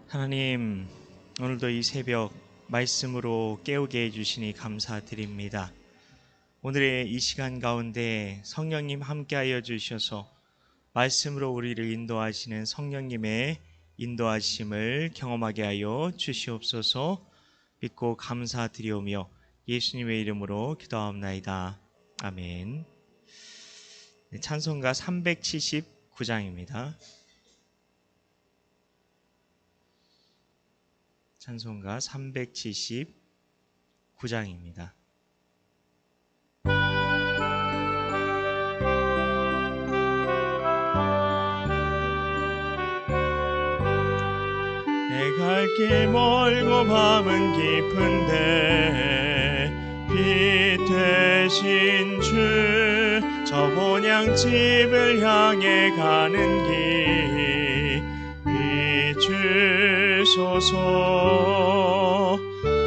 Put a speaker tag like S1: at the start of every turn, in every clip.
S1: 하나님, 오늘도 이 새벽 말씀으로 깨우게 해주시니 감사드립니다. 오늘의 이 시간 가운데 성령님 함께하여 주셔서 말씀으로 우리를 인도하시는 성령님의 인도하심을 경험하게 하여 주시옵소서. 믿고 감사드리오며 예수님의 이름으로 기도하옵나이다. 아멘. 찬송가 379장입니다. 찬송가 379장입니다. 내 갈 길 멀고 밤은 깊은데 빛 되신 주, 저 본향집을 향해 가는 길 비추소서.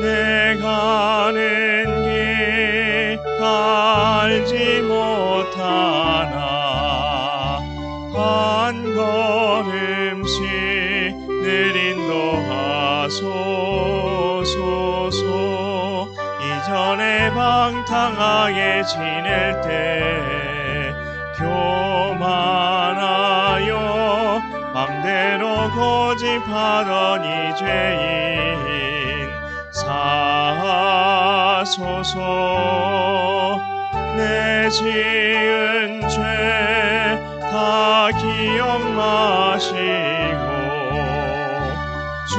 S1: 내 가는 길 알지 못하나 한 걸음씩 늘 인도하소서. 이전에 방탕하게 지낼 때 교만하여 맘대로 고집하던 이 죄인 사하소서. 내 지은 죄 다 기억 마시고 주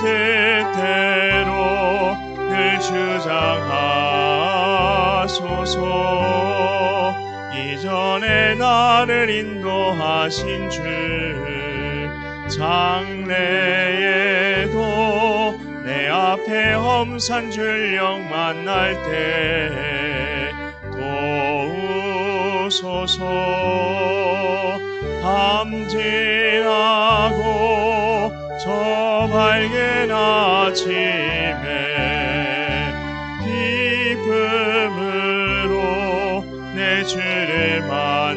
S1: 뜻대로 늘 주장하소서. 이전에 나를 인도하신 주, 장래에도 내 앞에 험산 줄령 만날 때 도우소서. 밤 지나고 저 밝은 아침에 기쁨으로 내 주를 만나리.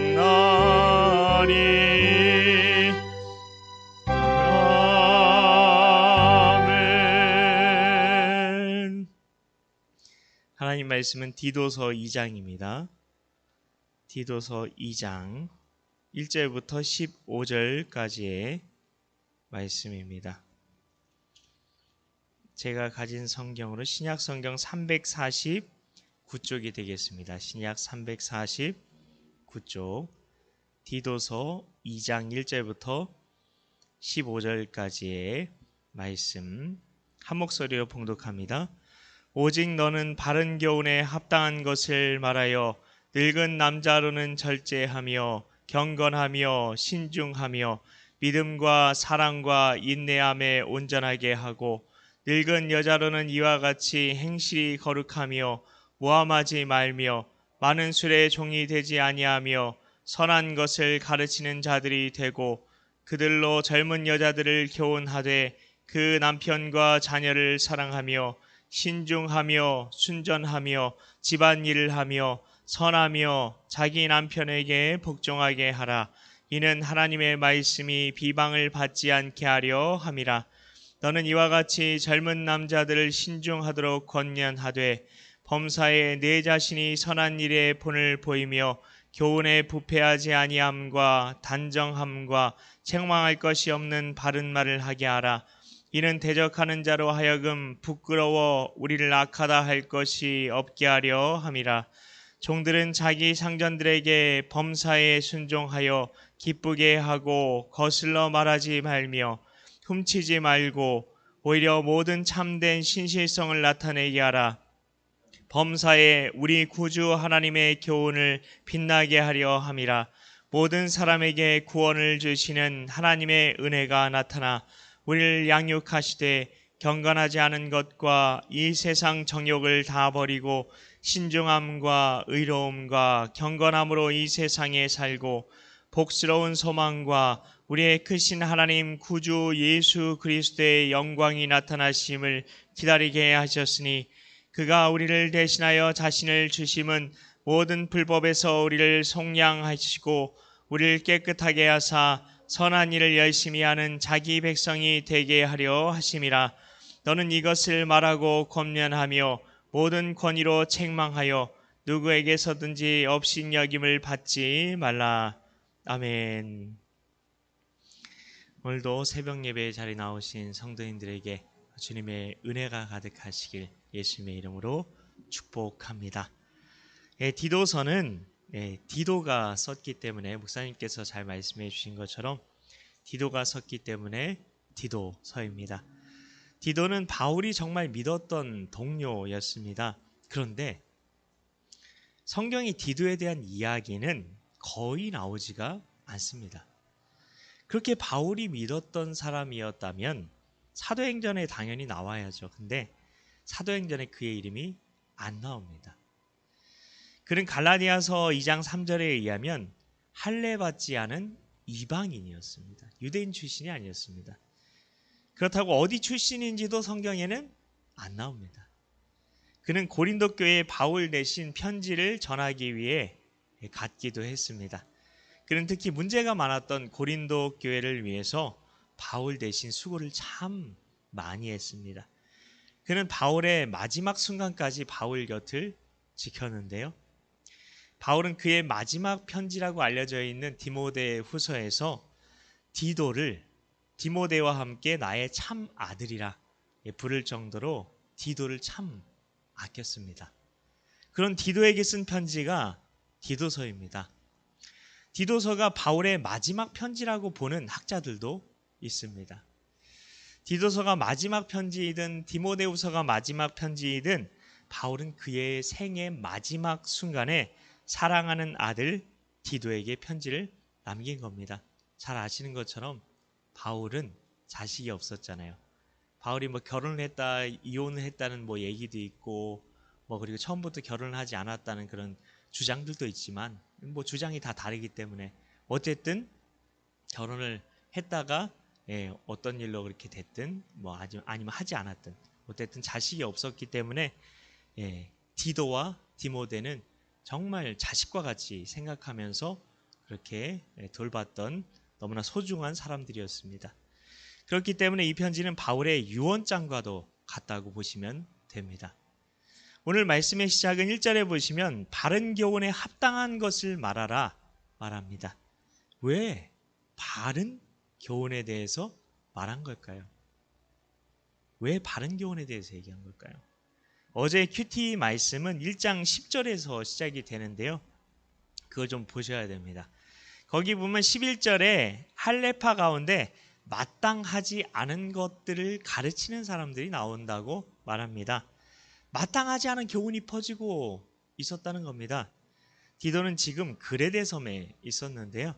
S1: 아멘. 하나님 말씀은 디도서 2장입니다. 디도서 2장 1절부터 15절까지의 말씀입니다. 제가 가진 성경으로 신약 성경 349쪽이 되겠습니다. 신약 349쪽 디도서 2장 1절부터 15절까지의 말씀 한 목소리로 봉독합니다. 오직 너는 바른 교훈에 합당한 것을 말하여 늙은 남자로는 절제하며 경건하며 신중하며 믿음과 사랑과 인내함에 온전하게 하고 늙은 여자로는 이와 같이 행실이 거룩하며 모함하지 말며 많은 술의 종이 되지 아니하며 선한 것을 가르치는 자들이 되고 그들로 젊은 여자들을 교훈하되 그 남편과 자녀를 사랑하며 신중하며 순전하며 집안일을 하며 선하며 자기 남편에게 복종하게 하라. 이는 하나님의 말씀이 비방을 받지 않게 하려 함이라. 너는 이와 같이 젊은 남자들을 신중하도록 권면하되 범사에 내 자신이 선한 일에 본을 보이며 교훈에 부패하지 아니함과 단정함과 책망할 것이 없는 바른 말을 하게 하라. 이는 대적하는 자로 하여금 부끄러워 우리를 악하다 할 것이 없게 하려 함이라. 종들은 자기 상전들에게 범사에 순종하여 기쁘게 하고 거슬러 말하지 말며 훔치지 말고 오히려 모든 참된 신실성을 나타내게 하라. 범사에 우리 구주 하나님의 교훈을 빛나게 하려 함이라. 모든 사람에게 구원을 주시는 하나님의 은혜가 나타나 우리를 양육하시되 경건하지 않은 것과 이 세상 정욕을 다 버리고 신중함과 의로움과 경건함으로 이 세상에 살고 복스러운 소망과 우리의 크신 하나님 구주 예수 그리스도의 영광이 나타나심을 기다리게 하셨으니 그가 우리를 대신하여 자신을 주심은 모든 불법에서 우리를 속량하시고 우리를 깨끗하게 하사 선한 일을 열심히 하는 자기 백성이 되게 하려 하심이라. 너는 이것을 말하고 권면하며 모든 권위로 책망하여 누구에게서든지 업신여김을 받지 말라. 아멘. 오늘도 새벽 예배에 자리 나오신 성도님들에게 주님의 은혜가 가득하시길 예수님의 이름으로 축복합니다. 디도서는 디도가 썼기 때문에, 목사님께서 잘 말씀해 주신 것처럼 디도가 썼기 때문에 디도서입니다. 디도는 바울이 정말 믿었던 동료였습니다. 그런데 성경이 디도에 대한 이야기는 거의 나오지가 않습니다. 그렇게 바울이 믿었던 사람이었다면 사도행전에 당연히 나와야죠. 근데 사도행전에 그의 이름이 안 나옵니다. 그는 갈라디아서 2장 3절에 의하면 할례받지 않은 이방인이었습니다. 유대인 출신이 아니었습니다. 그렇다고 어디 출신인지도 성경에는 안 나옵니다. 그는 고린도 교회에 바울 대신 편지를 전하기 위해 갔기도 했습니다. 그는 특히 문제가 많았던 고린도 교회를 위해서 바울 대신 수고를 참 많이 했습니다. 그는 바울의 마지막 순간까지 바울 곁을 지켰는데요. 바울은 그의 마지막 편지라고 알려져 있는 디모데 후서에서 디도를 디모데와 함께 나의 참 아들이라 부를 정도로 디도를 참 아꼈습니다. 그런 디도에게 쓴 편지가 디도서입니다. 디도서가 바울의 마지막 편지라고 보는 학자들도 있습니다. 디도서가 마지막 편지이든 디모데후서가 마지막 편지이든 바울은 그의 생의 마지막 순간에 사랑하는 아들 디도에게 편지를 남긴 겁니다. 잘 아시는 것처럼 바울은 자식이 없었잖아요. 바울이 결혼을 했다, 이혼을 했다는 얘기도 있고, 그리고 처음부터 결혼을 하지 않았다는 그런 주장들도 있지만, 주장이 다 다르기 때문에 어쨌든 결혼을 했다가 어떤 일로 그렇게 됐든, 아니면 하지 않았든, 어쨌든 자식이 없었기 때문에 디도와 디모데는 정말 자식과 같이 생각하면서 그렇게 돌봤던 너무나 소중한 사람들이었습니다. 그렇기 때문에 이 편지는 바울의 유언장과도 같다고 보시면 됩니다. 오늘 말씀의 시작은 1절에 보시면 바른 교훈에 합당한 것을 말하라 말합니다. 왜 바른 교훈에 대해서 말한 걸까요? 왜 바른 교훈에 대해서 얘기한 걸까요? 어제 큐티 말씀은 1장 10절에서 시작이 되는데요. 그거 좀 보셔야 됩니다. 거기 보면 11절에 할례파 가운데 마땅하지 않은 것들을 가르치는 사람들이 나온다고 말합니다. 마땅하지 않은 교훈이 퍼지고 있었다는 겁니다. 디도는 지금 그레데 섬에 있었는데요.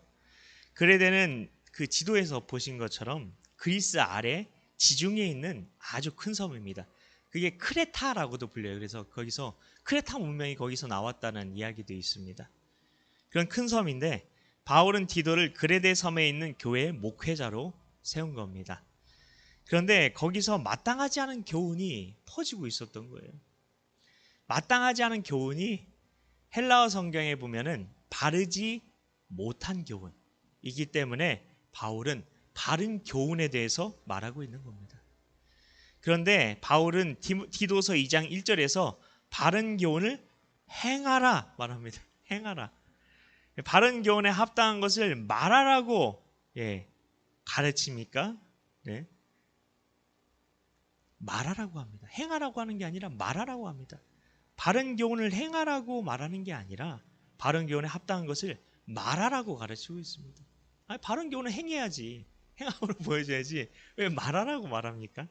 S1: 그레데는 그 지도에서 보신 것처럼 그리스 아래 지중해에 있는 아주 큰 섬입니다. 그게 크레타라고도 불려요. 그래서 거기서 크레타 문명이 거기서 나왔다는 이야기도 있습니다. 그런 큰 섬인데 바울은 디도를 그레데 섬에 있는 교회의 목회자로 세운 겁니다. 그런데 거기서 마땅하지 않은 교훈이 퍼지고 있었던 거예요. 마땅하지 않은 교훈이 헬라어 성경에 보면은 바르지 못한 교훈이기 때문에 바울은 바른 교훈에 대해서 말하고 있는 겁니다. 그런데 바울은 디도서 2장 1절에서 바른 교훈을 행하라 말합니다. 행하라. 바른 교훈에 합당한 것을 말하라고 가르칩니까? 네. 말하라고 합니다. 행하라고 하는 게 아니라 말하라고 합니다. 바른 교훈을 행하라고 말하는 게 아니라 바른 교훈에 합당한 것을 말하라고 가르치고 있습니다. 바른 교훈은 행해야지. 행함으로 보여줘야지. 왜 말하라고 말합니까?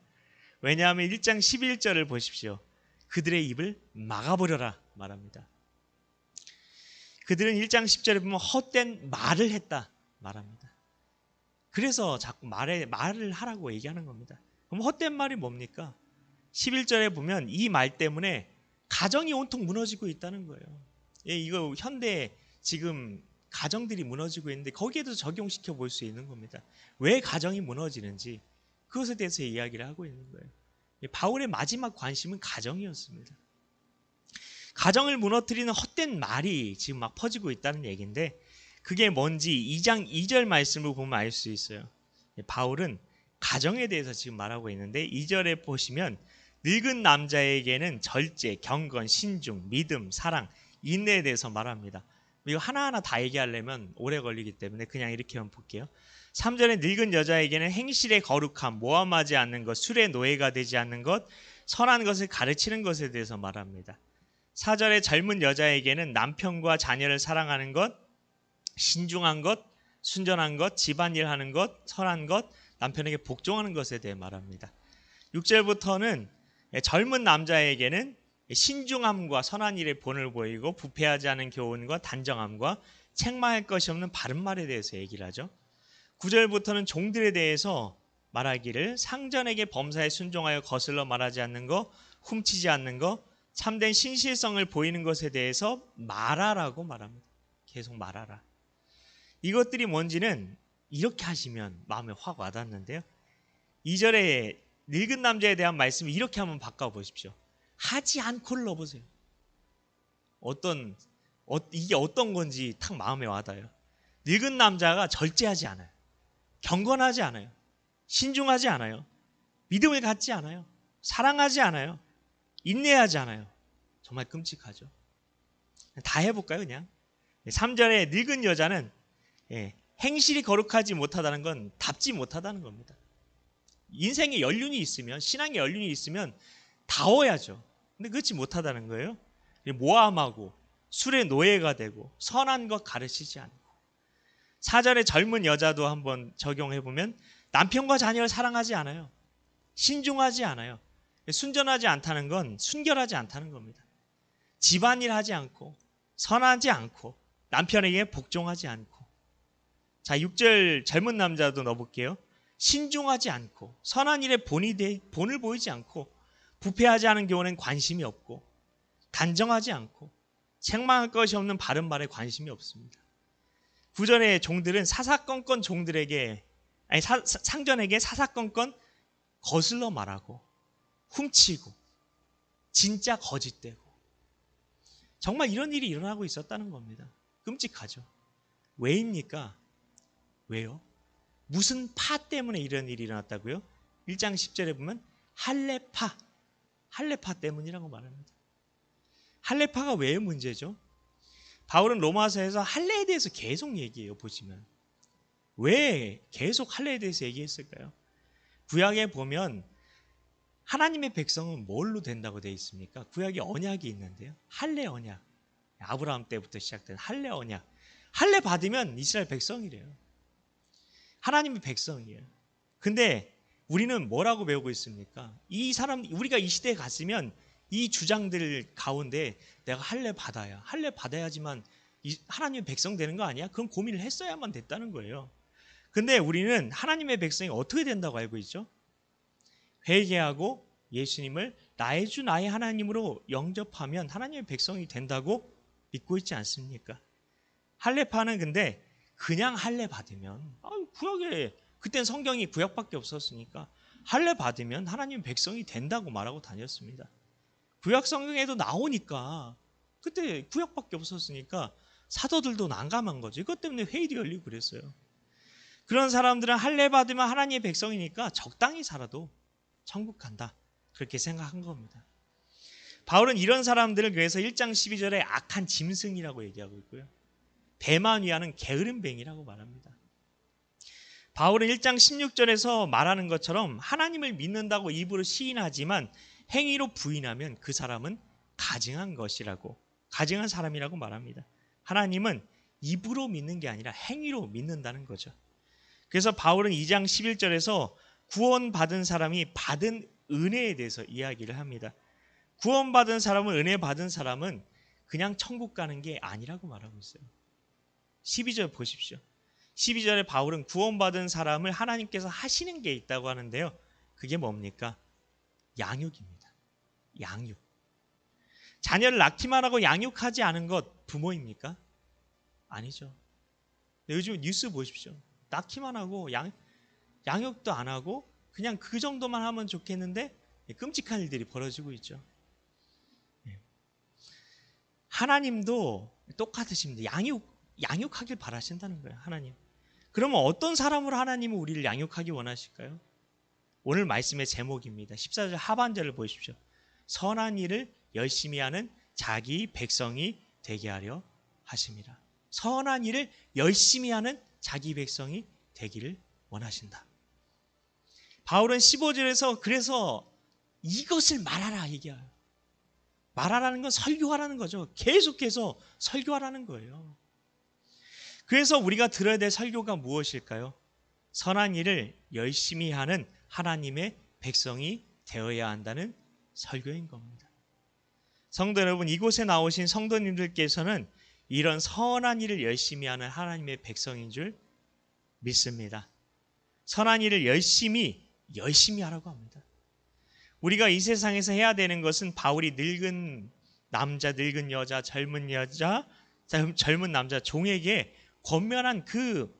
S1: 왜냐하면 1장 11절을 보십시오. 그들의 입을 막아버려라 말합니다. 그들은 1장 10절에 보면 헛된 말을 했다 말합니다. 그래서 자꾸 말을 하라고 얘기하는 겁니다. 그럼 헛된 말이 뭡니까? 11절에 보면 이 말 때문에 가정이 온통 무너지고 있다는 거예요. 이거 현대 지금 가정들이 무너지고 있는데 거기에도 적용시켜 볼 수 있는 겁니다. 왜 가정이 무너지는지 그것에 대해서 이야기를 하고 있는 거예요. 바울의 마지막 관심은 가정이었습니다. 가정을 무너뜨리는 헛된 말이 지금 막 퍼지고 있다는 얘기인데 그게 뭔지 2장 2절 말씀을 보면 알 수 있어요. 바울은 가정에 대해서 지금 말하고 있는데 2절에 보시면 늙은 남자에게는 절제, 경건, 신중, 믿음, 사랑, 인내에 대해서 말합니다. 이거 하나하나 다 얘기하려면 오래 걸리기 때문에 그냥 이렇게만 볼게요. 3절에 늙은 여자에게는 행실의 거룩함, 모함하지 않는 것, 술의 노예가 되지 않는 것, 선한 것을 가르치는 것에 대해서 말합니다. 4절에 젊은 여자에게는 남편과 자녀를 사랑하는 것, 신중한 것, 순전한 것, 집안일 하는 것, 선한 것, 남편에게 복종하는 것에 대해 말합니다. 6절부터는 젊은 남자에게는 신중함과 선한 일에 본을 보이고 부패하지 않은 교훈과 단정함과 책망할 것이 없는 바른 말에 대해서 얘기를 하죠. 9절부터는 종들에 대해서 말하기를 상전에게 범사에 순종하여 거슬러 말하지 않는 것, 훔치지 않는 것, 참된 신실성을 보이는 것에 대해서 말하라고 말합니다. 계속 말하라. 이것들이 뭔지는 이렇게 하시면 마음에 확 와닿는데요. 2절에 늙은 남자에 대한 말씀을 이렇게 한번 바꿔보십시오. 하지 않고를 넣어보세요. 이게 어떤 건지 탁 마음에 와닿아요. 늙은 남자가 절제하지 않아요. 경건하지 않아요. 신중하지 않아요. 믿음을 갖지 않아요. 사랑하지 않아요. 인내하지 않아요. 정말 끔찍하죠. 다 해볼까요 그냥? 3절에 늙은 여자는 행실이 거룩하지 못하다는 건 답지 못하다는 겁니다. 인생에 연륜이 있으면, 신앙에 연륜이 있으면 다워야죠. 근데 그렇지 못하다는 거예요. 모함하고 술의 노예가 되고 선한 것 가르치지 않고. 4절에 젊은 여자도 한번 적용해보면 남편과 자녀를 사랑하지 않아요. 신중하지 않아요. 순전하지 않다는 건 순결하지 않다는 겁니다. 집안일 하지 않고 선하지 않고 남편에게 복종하지 않고. 자, 6절 젊은 남자도 넣어볼게요. 신중하지 않고 선한 일에 본을 보이지 않고 부패하지 않은 경우는 관심이 없고 단정하지 않고 책망할 것이 없는 바른 말에 관심이 없습니다. 9절의 종들은 사사건건 종들에게 상전에게 사사건건 거슬러 말하고 훔치고 진짜 거짓되고 정말 이런 일이 일어나고 있었다는 겁니다. 끔찍하죠. 왜입니까? 왜요? 무슨 파 때문에 이런 일이 일어났다고요? 1장 10절에 보면 할례파 때문이라고 말합니다. 할례파가 왜 문제죠? 바울은 로마서에서 할례에 대해서 계속 얘기해요. 보시면 왜 계속 할례에 대해서 얘기했을까요? 구약에 보면 하나님의 백성은 뭘로 된다고 되어 있습니까? 구약에 언약이 있는데요. 할례 언약. 아브라함 때부터 시작된 할례 언약. 할례 받으면 이스라엘 백성이래요. 하나님의 백성이에요. 근데 우리는 뭐라고 배우고 있습니까? 우리가 이 시대에 갔으면 이 주장들 가운데 내가 할례 받아야지만 하나님의 백성 되는 거 아니야? 그건 고민을 했어야만 됐다는 거예요. 근데 우리는 하나님의 백성이 어떻게 된다고 알고 있죠? 회개하고 예수님을 나의 주 나의 하나님으로 영접하면 하나님의 백성이 된다고 믿고 있지 않습니까? 할례파는 근데 그냥 할례 받으면 구약에 그땐 성경이 구약밖에 없었으니까 할례 받으면 하나님 백성이 된다고 말하고 다녔습니다. 구약 성경에도 나오니까 그때 구약밖에 없었으니까 사도들도 난감한 거죠. 이것 때문에 회의도 열리고 그랬어요. 그런 사람들은 할례 받으면 하나님의 백성이니까 적당히 살아도 천국 간다. 그렇게 생각한 겁니다. 바울은 이런 사람들을 위해서 1장 12절에 악한 짐승이라고 얘기하고 있고요. 배만 위하는 게으름뱅이라고 말합니다. 바울은 1장 16절에서 말하는 것처럼 하나님을 믿는다고 입으로 시인하지만 행위로 부인하면 그 사람은 가증한 사람이라고 말합니다. 하나님은 입으로 믿는 게 아니라 행위로 믿는다는 거죠. 그래서 바울은 2장 11절에서 구원받은 사람이 받은 은혜에 대해서 이야기를 합니다. 구원받은 사람은 은혜 받은 사람은 그냥 천국 가는 게 아니라고 말하고 있어요. 12절 보십시오. 12절에 바울은 구원받은 사람을 하나님께서 하시는 게 있다고 하는데요. 그게 뭡니까? 양육입니다. 양육. 자녀를 낳기만 하고 양육하지 않은 것 부모입니까? 아니죠. 요즘 뉴스 보십시오. 낳기만 하고 양육도 안 하고 그냥 그 정도만 하면 좋겠는데 끔찍한 일들이 벌어지고 있죠. 하나님도 똑같으십니다. 양육하길 바라신다는 거예요. 하나님. 그러면 어떤 사람으로 하나님은 우리를 양육하기 원하실까요? 오늘 말씀의 제목입니다. 14절 하반절을 보십시오. 선한 일을 열심히 하는 자기 백성이 되게 하려 하심이라. 선한 일을 열심히 하는 자기 백성이 되기를 원하신다. 바울은 15절에서 그래서 이것을 말하라 얘기해요. 말하라는 건 설교하라는 거죠. 계속해서 설교하라는 거예요. 그래서 우리가 들어야 될 설교가 무엇일까요? 선한 일을 열심히 하는 하나님의 백성이 되어야 한다는 설교인 겁니다. 성도 여러분, 이곳에 나오신 성도님들께서는 이런 선한 일을 열심히 하는 하나님의 백성인 줄 믿습니다. 선한 일을 열심히 하라고 합니다. 우리가 이 세상에서 해야 되는 것은 바울이 늙은 남자, 늙은 여자, 젊은 남자 종에게 권면한 그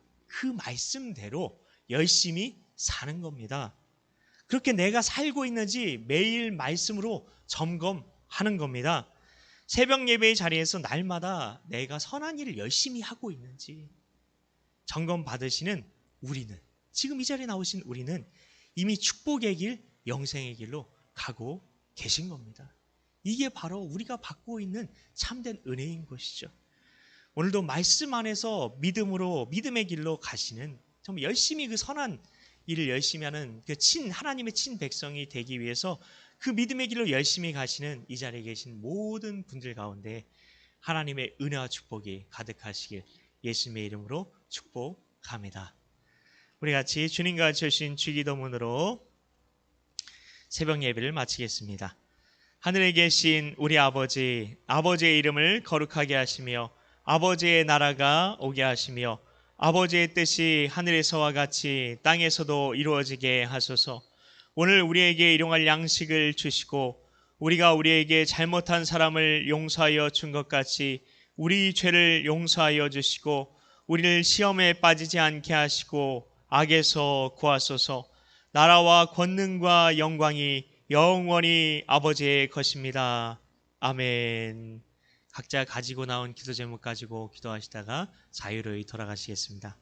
S1: 말씀대로 열심히 사는 겁니다. 그렇게 내가 살고 있는지 매일 말씀으로 점검하는 겁니다. 새벽 예배의 자리에서 날마다 내가 선한 일을 열심히 하고 있는지 점검 받으시는 우리는, 지금 이 자리에 나오신 우리는 이미 축복의 길, 영생의 길로 가고 계신 겁니다. 이게 바로 우리가 받고 있는 참된 은혜인 것이죠. 오늘도 말씀 안에서 믿음의 길로 가시는, 정말 열심히 그 선한 일을 열심히 하는 그 하나님의 친 백성이 되기 위해서 그 믿음의 길로 열심히 가시는 이 자리에 계신 모든 분들 가운데 하나님의 은혜와 축복이 가득하시길 예수님의 이름으로 축복합니다. 우리 같이 주님과 같이 오신 주기도문으로 새벽 예배를 마치겠습니다. 하늘에 계신 우리 아버지, 아버지의 이름을 거룩하게 하시며 아버지의 나라가 오게 하시며 아버지의 뜻이 하늘에서와 같이 땅에서도 이루어지게 하소서. 오늘 우리에게 일용할 양식을 주시고 우리가 우리에게 잘못한 사람을 용서하여 준 것 같이 우리 죄를 용서하여 주시고 우리를 시험에 빠지지 않게 하시고 악에서 구하소서. 나라와 권능과 영광이 영원히 아버지의 것입니다. 아멘. 각자 가지고 나온 기도 제목 가지고 기도하시다가 자유로이 돌아가시겠습니다.